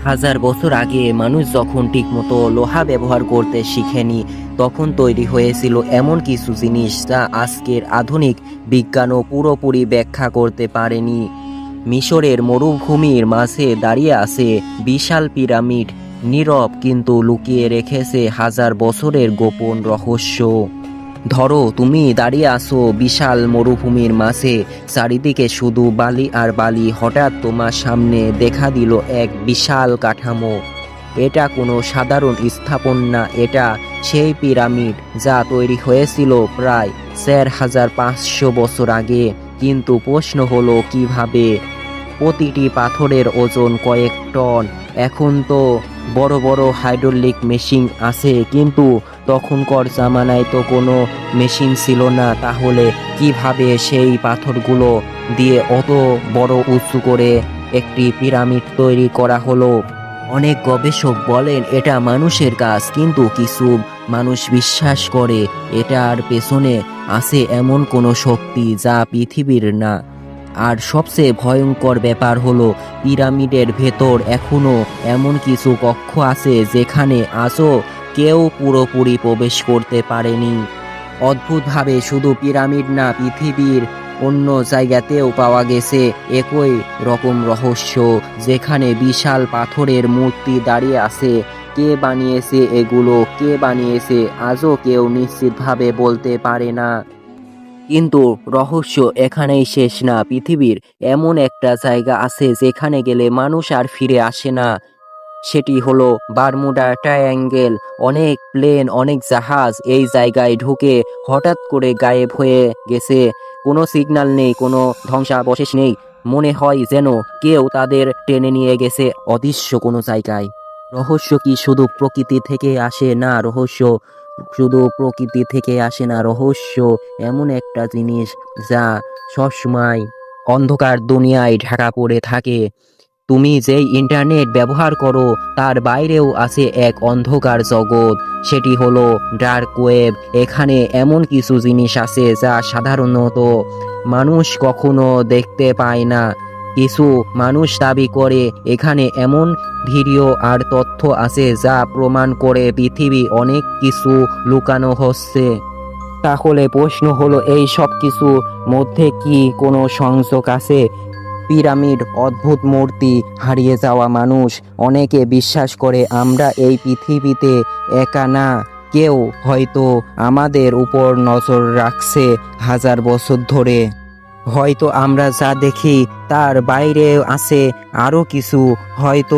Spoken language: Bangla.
হাজার বছর আগে মানুষ যখন ঠিকমতো লোহা ব্যবহার করতে শিখেনি, তখন তৈরি হয়েছিল এমন কিছু জিনিস যা আজকের আধুনিক বিজ্ঞানও পুরোপুরি ব্যাখ্যা করতে পারেনি। মিশরের মরুভূমির মাঝে দাঁড়িয়ে আছে বিশাল পিরামিড, নীরব কিন্তু লুকিয়ে রেখেছে হাজার বছরের গোপন রহস্য। ধরো, তুমি দাঁড়িয়ে আছো বিশাল মরুভূমির মাঝে, চারিদিকে শুধু বালি আর বালি। হঠাৎ তোমার সামনে দেখা দিল এক বিশাল কাঠামো। এটা কোনো সাধারণ স্থাপনা, এটা সেই পিরামিড যা তৈরি হয়েছিল প্রায় ৪৫০০ বছর আগে। কিন্তু প্রশ্ন হলো কিভাবে? প্রতিটি পাথরের ওজন কয়েক টন। এখন তো বড় বড় হাইড্রোলিক মেশিন আছে, কিন্তু তখনকার জামানায় তো কোনো মেশিন ছিল না। তাহলে কিভাবে সেই পাথরগুলো দিয়ে অত বড় উঁচু করে একটি পিরামিড তৈরি করা হলো? অনেক গবেষক বলেন এটা মানুষের কাজ, কিন্তু কিছু মানুষ বিশ্বাস করে এটার পেছনে আছে এমন কোনো শক্তি যা পৃথিবীর না। আর সবচেয়ে ভয়ঙ্কর ব্যাপার হলো, পিরামিডের ভেতর এখনো এমন কিছু কক্ষ আছে যেখানে আজও কেউ পুরোপুরি প্রবেশ করতে পারেনি। অদ্ভুতভাবে শুধু পিরামিড না, পৃথিবীর অন্য জায়গাতেও পাওয়া গেছে একই রকম রহস্য, যেখানে বিশাল পাথরের মূর্তি দাঁড়িয়ে আছে। কে বানিয়েছে এগুলো, কে বানিয়েছে, আজও কেউ নিশ্চিতভাবে বলতে পারে না। কিন্তু রহস্য এখানেই শেষ না। পৃথিবীর এমন একটা জায়গা আছে যেখানে গেলে মানুষ আর ফিরে আসে না। সেটি হলো বারমুডা ট্রায়াঙ্গেল। অনেক প্লেন, অনেক জাহাজ এই জায়গায় ঢুকে হঠাৎ করে গায়েব হয়ে গেছে। কোনো সিগন্যাল নেই, কোনো ধ্বংসাবশেষ নেই। মনে হয় যেন কেউ তাদের টেনে নিয়ে গেছে অদৃশ্য কোনো জায়গায়। রহস্য কি শুধু প্রকৃতি থেকে আসে? না, রহস্য শুধু প্রকৃতি থেকে আসে না। রহস্য এমন একটা জিনিস যা সবসময় অন্ধকার দুনিয়ায় ঢাকা পড়ে থাকে। তুমি যেই ইন্টারনেট ব্যবহার করো তার বাইরেও আছে এক অন্ধকার জগৎ, সেটি হলো ডার্ক ওয়েব। এখানে এমন কিছু জিনিস আছে যা সাধারণত মানুষ কখনো দেখতে পায় না। কিছু মানুষ দাবি করে এখানে এমন ভিডিও আর তথ্য আছে যা প্রমাণ করে পৃথিবী অনেক কিছু লুকানো হচ্ছে। তাহলে প্রশ্ন হলো, এই সব কিছুর মধ্যে কি কোনো সংযোগ আছে? পিরামিড, অদ্ভুত মূর্তি, হারিয়ে যাওয়া মানুষ। অনেকে বিশ্বাস করে আমরা এই পৃথিবীতে একা না। কেউ হয়তো আমাদের উপর নজর রাখছে হাজার বছর ধরে। হয়তো আমরা যা দেখি তার বাইরে আছে আরও কিছু। হয়তো